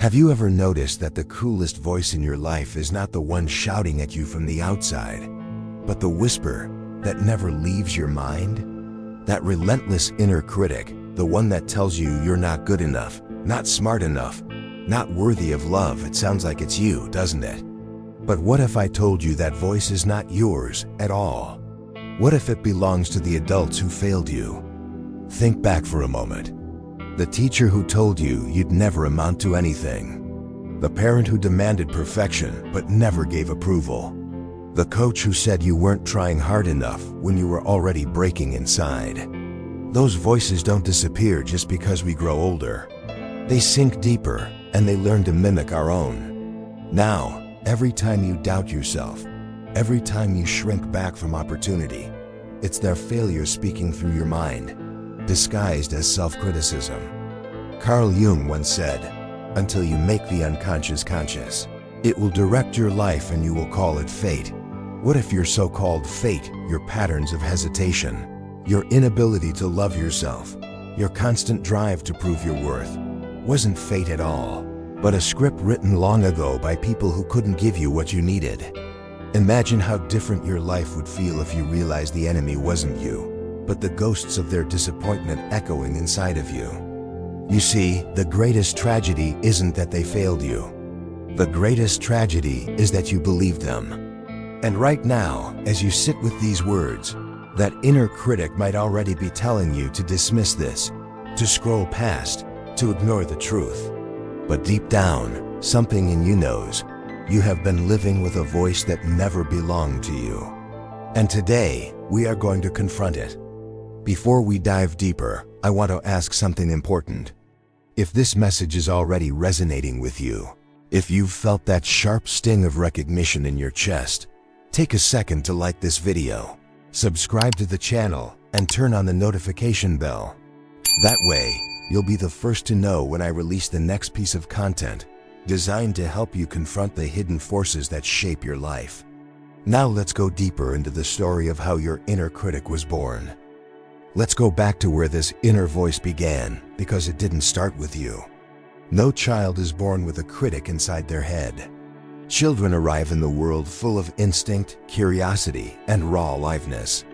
Have you ever noticed that the coolest voice in your life is not the one shouting at you from the outside, but the whisper that never leaves your mind? That relentless inner critic, the one that tells you you're not good enough, not smart enough, not worthy of love. It sounds like it's you, doesn't it? But what if I told you that voice is not yours at all? What if it belongs to the adults who failed you? Think back for a moment. The teacher who told you you'd never amount to anything. The parent who demanded perfection but never gave approval. The coach who said you weren't trying hard enough when you were already breaking inside. Those voices don't disappear just because we grow older. They sink deeper and they learn to mimic our own. Now, every time you doubt yourself, every time you shrink back from opportunity, it's their failure speaking through your mind, disguised as self-criticism. Carl Jung once said, "Until you make the unconscious conscious, it will direct your life and you will call it fate." What if your so-called fate, your patterns of hesitation, your inability to love yourself, your constant drive to prove your worth, wasn't fate at all, but a script written long ago by people who couldn't give you what you needed? Imagine how different your life would feel if you realized the enemy wasn't you, but the ghosts of their disappointment echoing inside of you. You see, the greatest tragedy isn't that they failed you. The greatest tragedy is that you believed them. And right now, as you sit with these words, that inner critic might already be telling you to dismiss this, to scroll past, to ignore the truth. But deep down, something in you knows you have been living with a voice that never belonged to you. And today, we are going to confront it. Before we dive deeper, I want to ask something important. If this message is already resonating with you, if you've felt that sharp sting of recognition in your chest, take a second to like this video, subscribe to the channel, and turn on the notification bell. That way, you'll be the first to know when I release the next piece of content designed to help you confront the hidden forces that shape your life. Now let's go deeper into the story of how your inner critic was born. Let's go back to where this inner voice began, because it didn't start with you. No child is born with a critic inside their head. Children arrive in the world full of instinct, curiosity, and raw aliveness.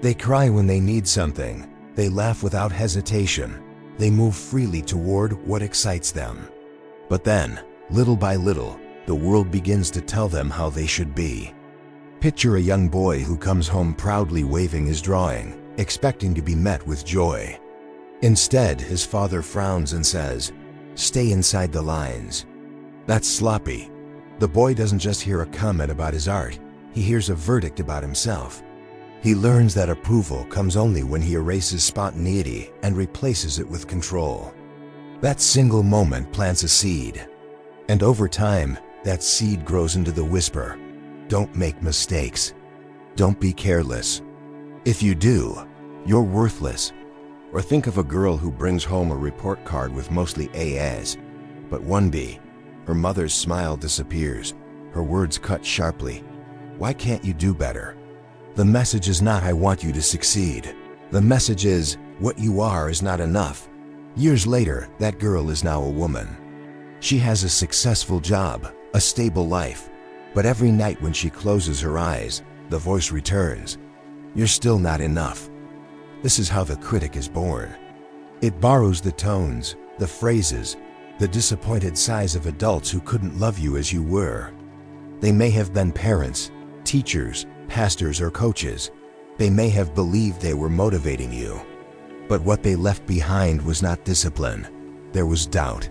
They cry when they need something. They laugh without hesitation. They move freely toward what excites them. But then, little by little, the world begins to tell them how they should be. Picture a young boy who comes home proudly waving his drawing, expecting to be met with joy. Instead, his father frowns and says, "Stay inside the lines." That's sloppy. The boy doesn't just hear a comment about his art, he hears a verdict about himself. He learns that approval comes only when he erases spontaneity and replaces it with control. That single moment plants a seed. And over time, that seed grows into the whisper, "Don't make mistakes. Don't be careless. If you do, you're worthless." Or think of a girl who brings home a report card with mostly A's, but one B. Her mother's smile disappears, her words cut sharply. "Why can't you do better?" The message is not, "I want you to succeed." The message is, "What you are is not enough." Years later, that girl is now a woman. She has a successful job, a stable life, but every night when she closes her eyes, the voice returns, "You're still not enough." This is how the critic is born. It borrows the tones, the phrases, the disappointed sighs of adults who couldn't love you as you were. They may have been parents, teachers, pastors, or coaches. They may have believed they were motivating you. But what they left behind was not discipline. There was doubt.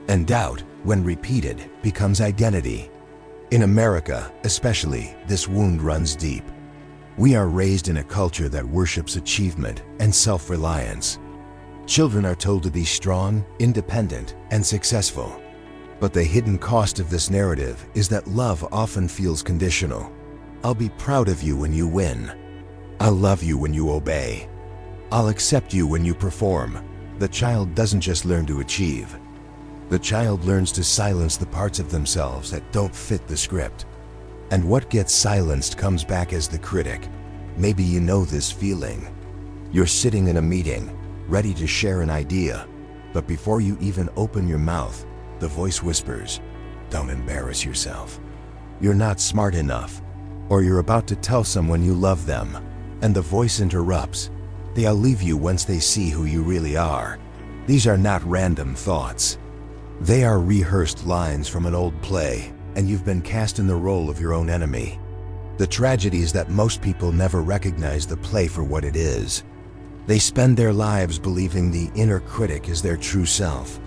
And doubt, when repeated, becomes identity. In America, especially, this wound runs deep. We are raised in a culture that worships achievement and self-reliance. Children are told to be strong, independent, and successful. But the hidden cost of this narrative is that love often feels conditional. "I'll be proud of you when you win. I'll love you when you obey. I'll accept you when you perform." The child doesn't just learn to achieve. The child learns to silence the parts of themselves that don't fit the script. And what gets silenced comes back as the critic. Maybe you know this feeling. You're sitting in a meeting, ready to share an idea, but before you even open your mouth, The voice whispers, "Don't embarrass yourself. You're not smart enough." Or you're about to tell someone you love them, and the voice interrupts, "They'll leave you once they see who you really are." These are not random thoughts. They are rehearsed lines from an old play, and you've been cast in the role of your own enemy. The tragedy is that most people never recognize the play for what it is. They spend their lives believing the inner critic is their true self.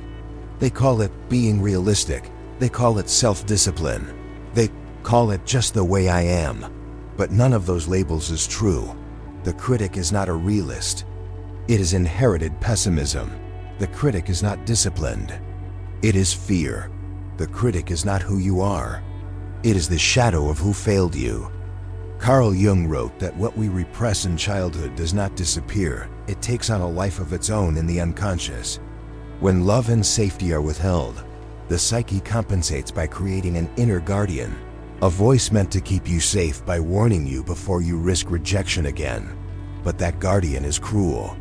They call it being realistic. They call it self-discipline. They call it just the way I am. But none of those labels is true. The critic is not a realist. It is inherited pessimism. The critic is not disciplined. It is fear. The critic is not who you are. It is the shadow of who failed you. Carl Jung wrote that what we repress in childhood does not disappear. It takes on a life of its own in the unconscious. When love and safety are withheld, the psyche compensates by creating an inner guardian, a voice meant to keep you safe by warning you before you risk rejection again. But that guardian is cruel.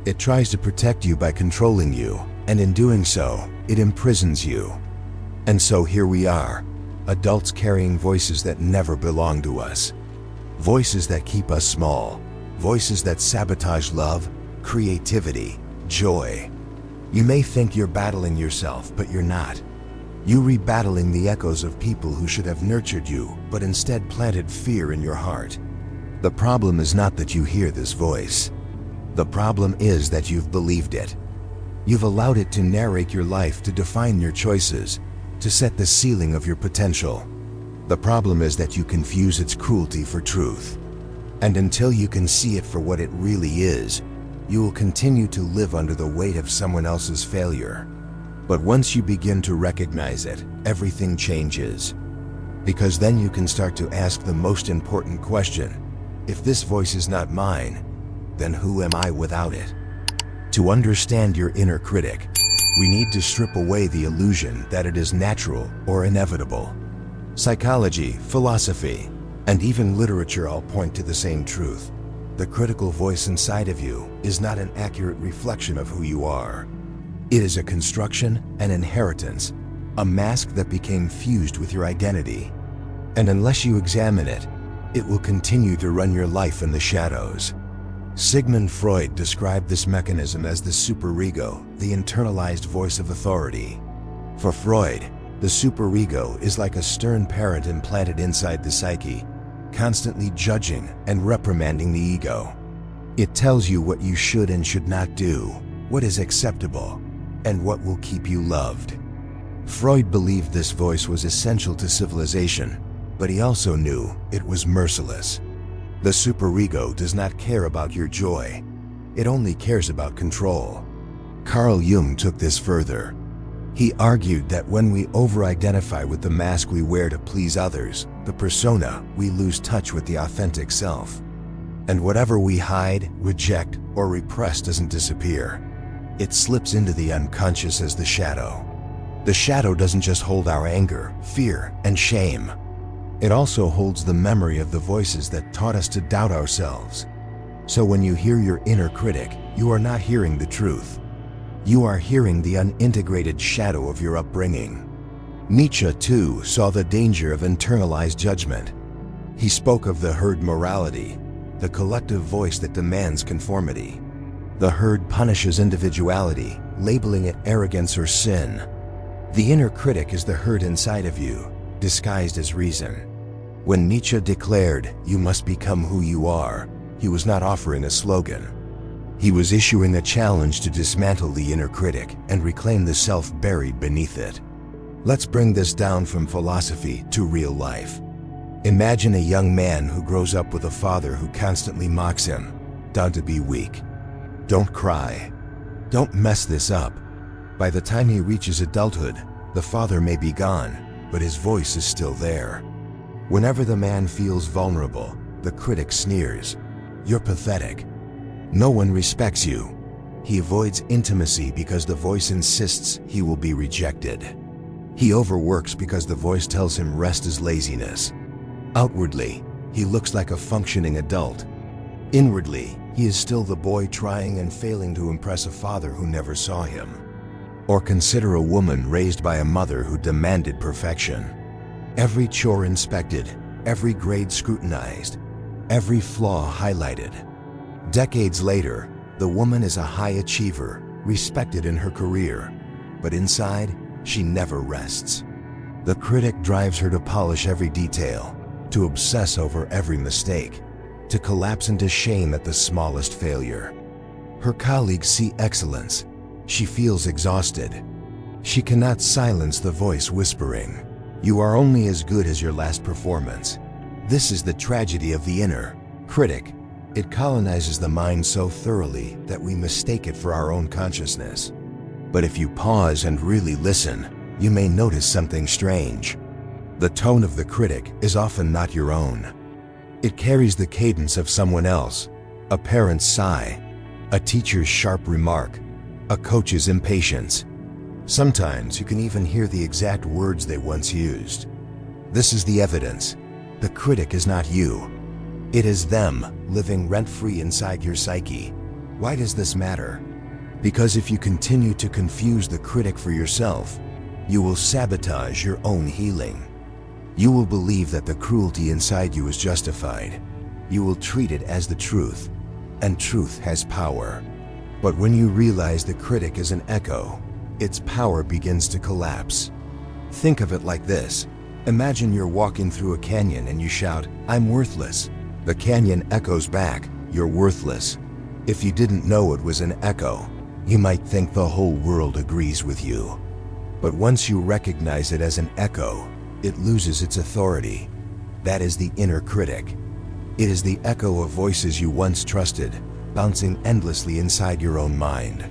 It tries to protect you by controlling you, and in doing so, it imprisons you. And so here we are, adults carrying voices that never belong to us. Voices that keep us small. Voices that sabotage love, creativity, joy. You may think you're battling yourself, but you're not. You're rebattling the echoes of people who should have nurtured you, but instead planted fear in your heart. The problem is not that you hear this voice. The problem is that you've believed it. You've allowed it to narrate your life, to define your choices, to set the ceiling of your potential. The problem is that you confuse its cruelty for truth. And until you can see it for what it really is, you will continue to live under the weight of someone else's failure. But once you begin to recognize it, everything changes. Because then you can start to ask the most important question: if this voice is not mine, then who am I without it? To understand your inner critic, we need to strip away the illusion that it is natural or inevitable. Psychology, philosophy, and even literature all point to the same truth. The critical voice inside of you is not an accurate reflection of who you are. It is a construction, an inheritance, a mask that became fused with your identity. And unless you examine it, it will continue to run your life in the shadows. Sigmund Freud described this mechanism as the superego, the internalized voice of authority. For Freud, the superego is like a stern parent implanted inside the psyche, constantly judging and reprimanding the ego. It tells you what you should and should not do, what is acceptable, and what will keep you loved. Freud believed this voice was essential to civilization, but he also knew it was merciless. The superego does not care about your joy. It only cares about control. Carl Jung took this further. He argued that when we over-identify with the mask we wear to please others, the persona, we lose touch with the authentic self. And whatever we hide, reject, or repress doesn't disappear. It slips into the unconscious as the shadow. The shadow doesn't just hold our anger, fear, and shame. It also holds the memory of the voices that taught us to doubt ourselves. So when you hear your inner critic, you are not hearing the truth. You are hearing the unintegrated shadow of your upbringing. Nietzsche, too, saw the danger of internalized judgment. He spoke of the herd morality, the collective voice that demands conformity. The herd punishes individuality, labeling it arrogance or sin. The inner critic is the herd inside of you, disguised as reason. When Nietzsche declared, "You must become who you are," he was not offering a slogan. He was issuing a challenge to dismantle the inner critic and reclaim the self buried beneath it. Let's bring this down from philosophy to real life. Imagine a young man who grows up with a father who constantly mocks him, "Down to be weak. Don't cry. Don't mess this up." By the time he reaches adulthood, the father may be gone, but his voice is still there. Whenever the man feels vulnerable, the critic sneers, "You're pathetic. No one respects you." He avoids intimacy because the voice insists he will be rejected. He overworks because the voice tells him rest is laziness. Outwardly, he looks like a functioning adult. Inwardly, he is still the boy trying and failing to impress a father who never saw him. Or consider a woman raised by a mother who demanded perfection. Every chore inspected, every grade scrutinized, every flaw highlighted. Decades later, the woman is a high achiever, respected in her career, but inside, she never rests. The critic drives her to polish every detail, to obsess over every mistake, to collapse into shame at the smallest failure. Her colleagues see excellence. She feels exhausted. She cannot silence the voice whispering, "You are only as good as your last performance." This is the tragedy of the inner critic. It colonizes the mind so thoroughly that we mistake it for our own consciousness. But if you pause and really listen, you may notice something strange. The tone of the critic is often not your own. It carries the cadence of someone else, a parent's sigh, a teacher's sharp remark, a coach's impatience. Sometimes you can even hear the exact words they once used. This is the evidence. The critic is not you. It is them, living rent-free inside your psyche. Why does this matter? Because if you continue to confuse the critic for yourself, you will sabotage your own healing. You will believe that the cruelty inside you is justified. You will treat it as the truth, and truth has power. But when you realize the critic is an echo, its power begins to collapse. Think of it like this. Imagine you're walking through a canyon and you shout, "I'm worthless." The canyon echoes back, "You're worthless." If you didn't know it was an echo, you might think the whole world agrees with you. But once you recognize it as an echo, it loses its authority. That is the inner critic. It is the echo of voices you once trusted, bouncing endlessly inside your own mind.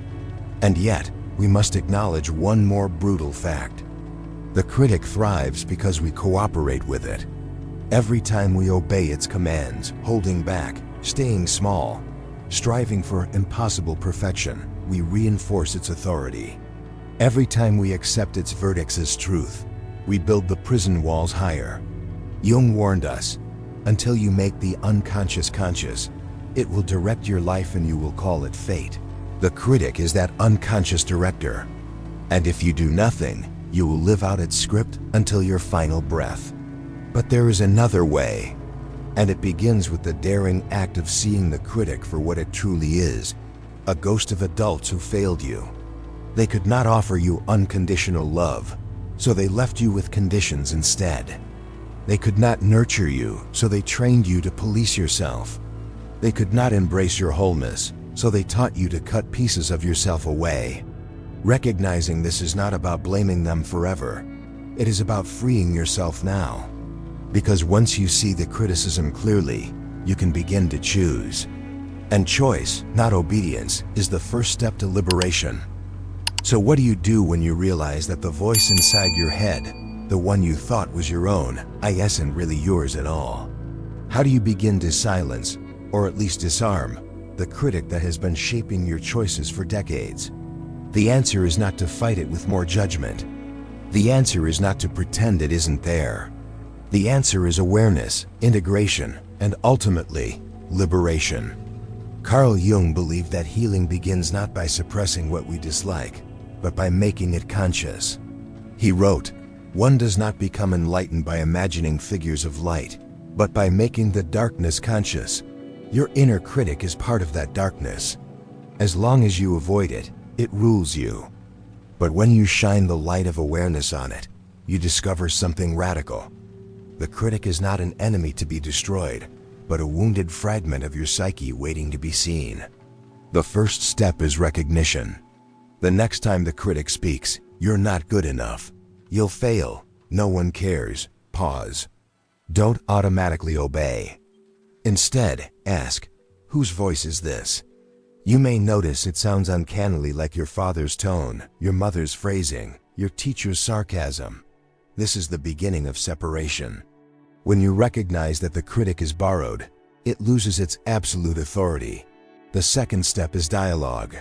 And yet, we must acknowledge one more brutal fact. The critic thrives because we cooperate with it. Every time we obey its commands, holding back, staying small, striving for impossible perfection, we reinforce its authority. Every time we accept its verdicts as truth, we build the prison walls higher. Jung warned us, until you make the unconscious conscious, it will direct your life and you will call it fate. The critic is that unconscious director. And if you do nothing, you will live out its script until your final breath. But there is another way, and it begins with the daring act of seeing the critic for what it truly is, a ghost of adults who failed you. They could not offer you unconditional love, so they left you with conditions instead. They could not nurture you, so they trained you to police yourself. They could not embrace your wholeness, so they taught you to cut pieces of yourself away. Recognizing this is not about blaming them forever. It is about freeing yourself now. Because once you see the criticism clearly, you can begin to choose. And choice, not obedience, is the first step to liberation. So what do you do when you realize that the voice inside your head, the one you thought was your own, isn't really yours at all? How do you begin to silence, or at least disarm, the critic that has been shaping your choices for decades? The answer is not to fight it with more judgment. The answer is not to pretend it isn't there. The answer is awareness, integration, and ultimately, liberation. Carl Jung believed that healing begins not by suppressing what we dislike, but by making it conscious. He wrote, "One does not become enlightened by imagining figures of light, but by making the darkness conscious. Your inner critic is part of that darkness. As long as you avoid it, it rules you. But when you shine the light of awareness on it, you discover something radical. The critic is not an enemy to be destroyed, but a wounded fragment of your psyche waiting to be seen." The first step is recognition. The next time the critic speaks, "You're not good enough. You'll fail. No one cares." Pause. Don't automatically obey. Instead, ask, whose voice is this? You may notice it sounds uncannily like your father's tone, your mother's phrasing, your teacher's sarcasm. This is the beginning of separation. When you recognize that the critic is borrowed, it loses its absolute authority. The second step is dialogue.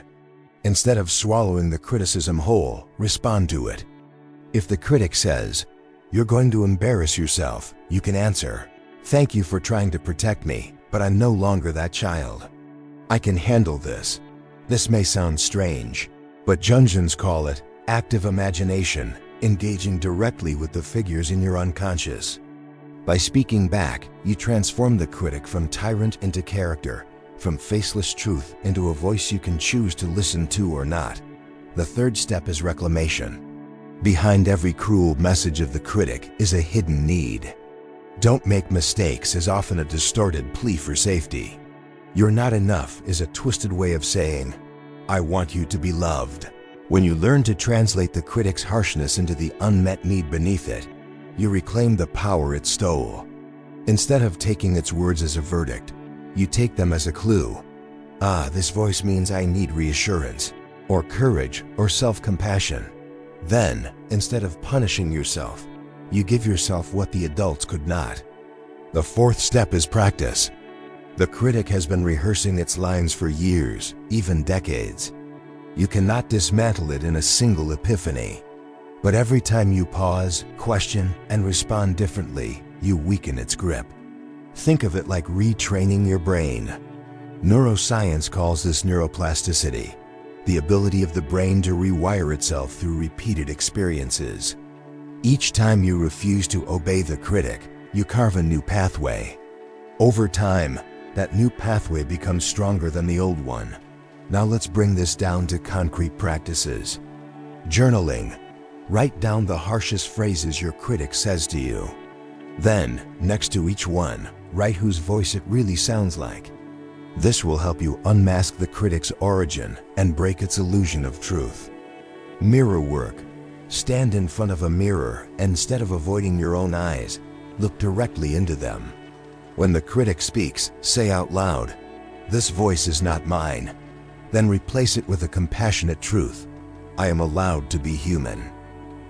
Instead of swallowing the criticism whole, respond to it. If the critic says, "You're going to embarrass yourself," you can answer, "Thank you for trying to protect me, but I'm no longer that child. I can handle this." This may sound strange, but Jungians call it active imagination, engaging directly with the figures in your unconscious. By speaking back, you transform the critic from tyrant into character, from faceless truth into a voice you can choose to listen to or not. The third step is reclamation. Behind every cruel message of the critic is a hidden need. "Don't make mistakes" is often a distorted plea for safety. "You're not enough" is a twisted way of saying, "I want you to be loved." When you learn to translate the critic's harshness into the unmet need beneath it, you reclaim the power it stole. Instead of taking its words as a verdict, you take them as a clue. This voice means I need reassurance, or courage, or self-compassion. Then, instead of punishing yourself, you give yourself what the adults could not. The fourth step is practice. The critic has been rehearsing its lines for years, even decades. You cannot dismantle it in a single epiphany. But every time you pause, question, and respond differently, you weaken its grip. Think of it like retraining your brain. Neuroscience calls this neuroplasticity, the ability of the brain to rewire itself through repeated experiences. Each time you refuse to obey the critic, you carve a new pathway. Over time, that new pathway becomes stronger than the old one. Now let's bring this down to concrete practices. Journaling. Write down the harshest phrases your critic says to you. Then, next to each one, write whose voice it really sounds like. This will help you unmask the critic's origin and break its illusion of truth. Mirror work. Stand in front of a mirror and instead of avoiding your own eyes, look directly into them. When the critic speaks, say out loud, "This voice is not mine." Then replace it with a compassionate truth. "I am allowed to be human.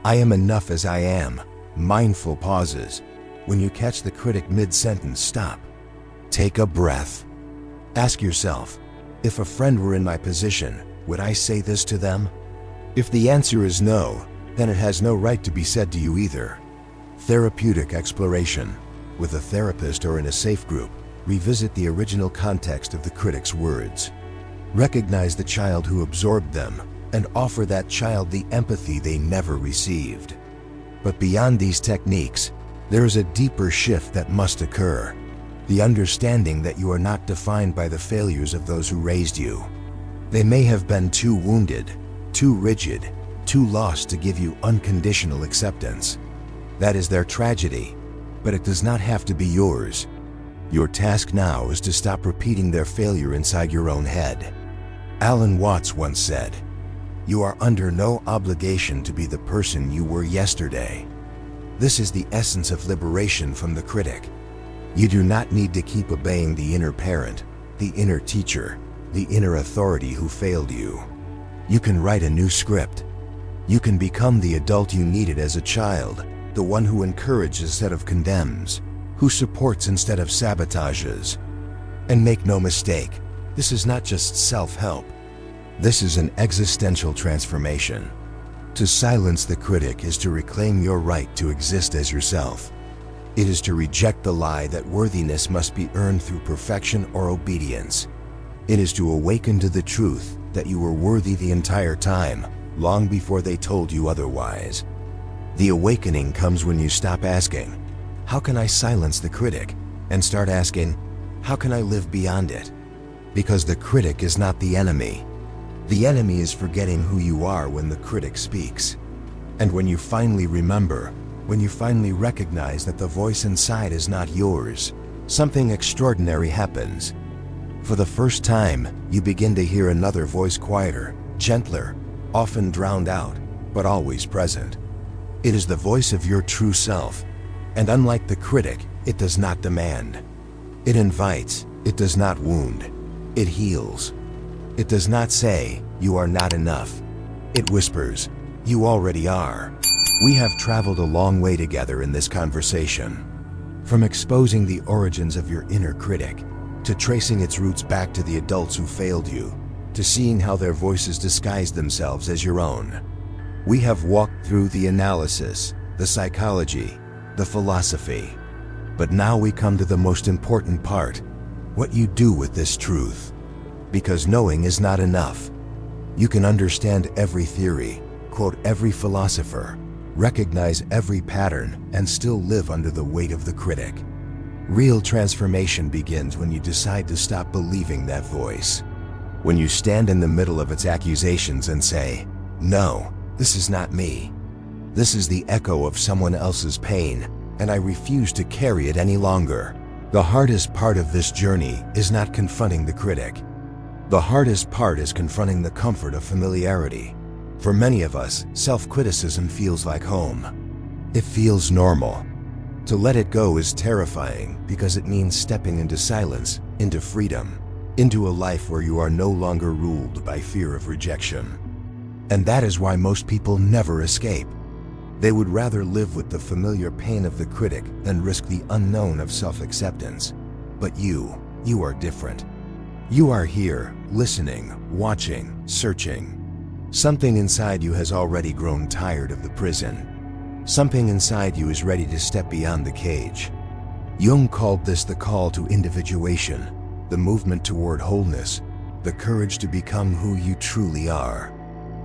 I am enough as I am." Mindful pauses. When you catch the critic mid-sentence, stop. Take a breath. Ask yourself, if a friend were in my position, would I say this to them? If the answer is no, then it has no right to be said to you either. Therapeutic exploration. With a therapist or in a safe group, revisit the original context of the critic's words. Recognize the child who absorbed them and offer that child the empathy they never received. But beyond these techniques, there is a deeper shift that must occur. The understanding that you are not defined by the failures of those who raised you. They may have been too wounded, too rigid, too lost to give you unconditional acceptance. That is their tragedy, but it does not have to be yours. Your task now is to stop repeating their failure inside your own head. Alan Watts once said, "You are under no obligation to be the person you were yesterday." This is the essence of liberation from the critic. You do not need to keep obeying the inner parent, the inner teacher, the inner authority who failed you. You can write a new script. You can become the adult you needed as a child, the one who encourages instead of condemns, who supports instead of sabotages. And make no mistake, this is not just self-help. This is an existential transformation. To silence the critic is to reclaim your right to exist as yourself. It is to reject the lie that worthiness must be earned through perfection or obedience. It is to awaken to the truth that you were worthy the entire time, long before they told you otherwise. The awakening comes when you stop asking, "How can I silence the critic?" and start asking, "How can I live beyond it?" Because the critic is not the enemy. The enemy is forgetting who you are when the critic speaks. And when you finally remember, when you finally recognize that the voice inside is not yours, something extraordinary happens. For the first time, you begin to hear another voice, quieter, gentler, often drowned out, but always present. It is the voice of your true self, and unlike the critic, it does not demand. It invites, it does not wound, it heals. It does not say, "You are not enough." It whispers, "You already are." We have traveled a long way together in this conversation. From exposing the origins of your inner critic, to tracing its roots back to the adults who failed you, to seeing how their voices disguise themselves as your own. We have walked through the analysis, the psychology, the philosophy. But now we come to the most important part, what you do with this truth. Because knowing is not enough. You can understand every theory, quote every philosopher, recognize every pattern, and still live under the weight of the critic. Real transformation begins when you decide to stop believing that voice. When you stand in the middle of its accusations and say, "No, this is not me. This is the echo of someone else's pain, and I refuse to carry it any longer." The hardest part of this journey is not confronting the critic. The hardest part is confronting the comfort of familiarity. For many of us, self-criticism feels like home. It feels normal. To let it go is terrifying because it means stepping into silence, into freedom, into a life where you are no longer ruled by fear of rejection. And that is why most people never escape. They would rather live with the familiar pain of the critic than risk the unknown of self-acceptance. But you are different. You are here, listening, watching, searching. Something inside you has already grown tired of the prison. Something inside you is ready to step beyond the cage. Jung called this the call to individuation, the movement toward wholeness, the courage to become who you truly are.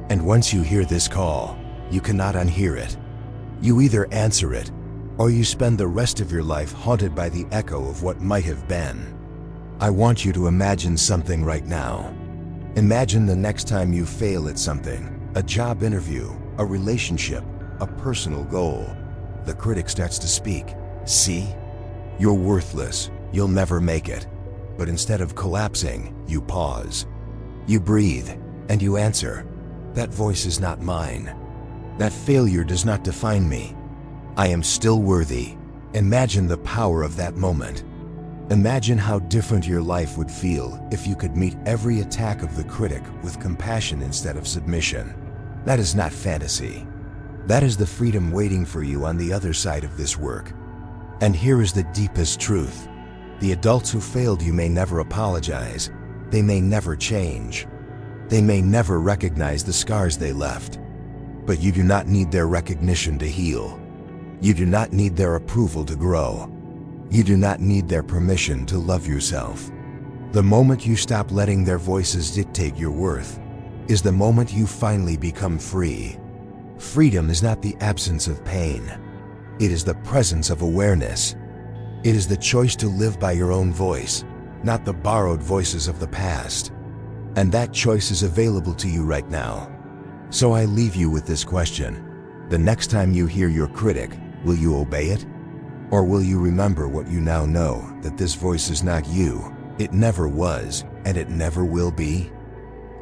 And once you hear this call, you cannot unhear it. You either answer it, or you spend the rest of your life haunted by the echo of what might have been. I want you to imagine something right now. Imagine the next time you fail at something, a job interview, a relationship, a personal goal. The critic starts to speak. "See? You're worthless. You'll never make it." But instead of collapsing, you pause. You breathe, and you answer, "That voice is not mine. That failure does not define me. I am still worthy." Imagine the power of that moment. Imagine how different your life would feel if you could meet every attack of the critic with compassion instead of submission. That is not fantasy. That is the freedom waiting for you on the other side of this work. And here is the deepest truth. The adults who failed you may never apologize. They may never change. They may never recognize the scars they left. But you do not need their recognition to heal. You do not need their approval to grow. You do not need their permission to love yourself. The moment you stop letting their voices dictate your worth is the moment you finally become free. Freedom is not the absence of pain. It is the presence of awareness. It is the choice to live by your own voice, not the borrowed voices of the past. And that choice is available to you right now. So I leave you with this question. The next time you hear your critic, will you obey it? Or will you remember what you now know, that this voice is not you, it never was, and it never will be?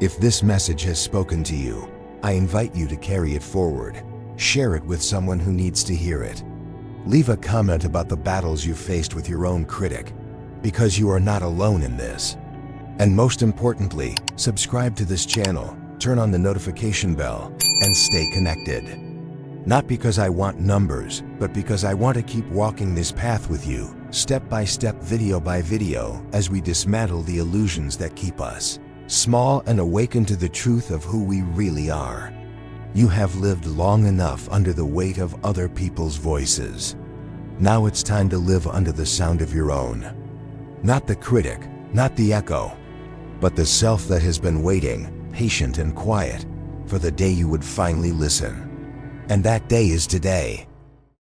If this message has spoken to you, I invite you to carry it forward. Share it with someone who needs to hear it. Leave a comment about the battles you faced with your own critic, because you are not alone in this. And most importantly, subscribe to this channel, turn on the notification bell, and stay connected. Not because I want numbers, but because I want to keep walking this path with you, step by step, video by video, as we dismantle the illusions that keep us small and awaken to the truth of who we really are. You have lived long enough under the weight of other people's voices. Now it's time to live under the sound of your own. Not the critic, not the echo, but the self that has been waiting, patient and quiet, for the day you would finally listen. And that day is today.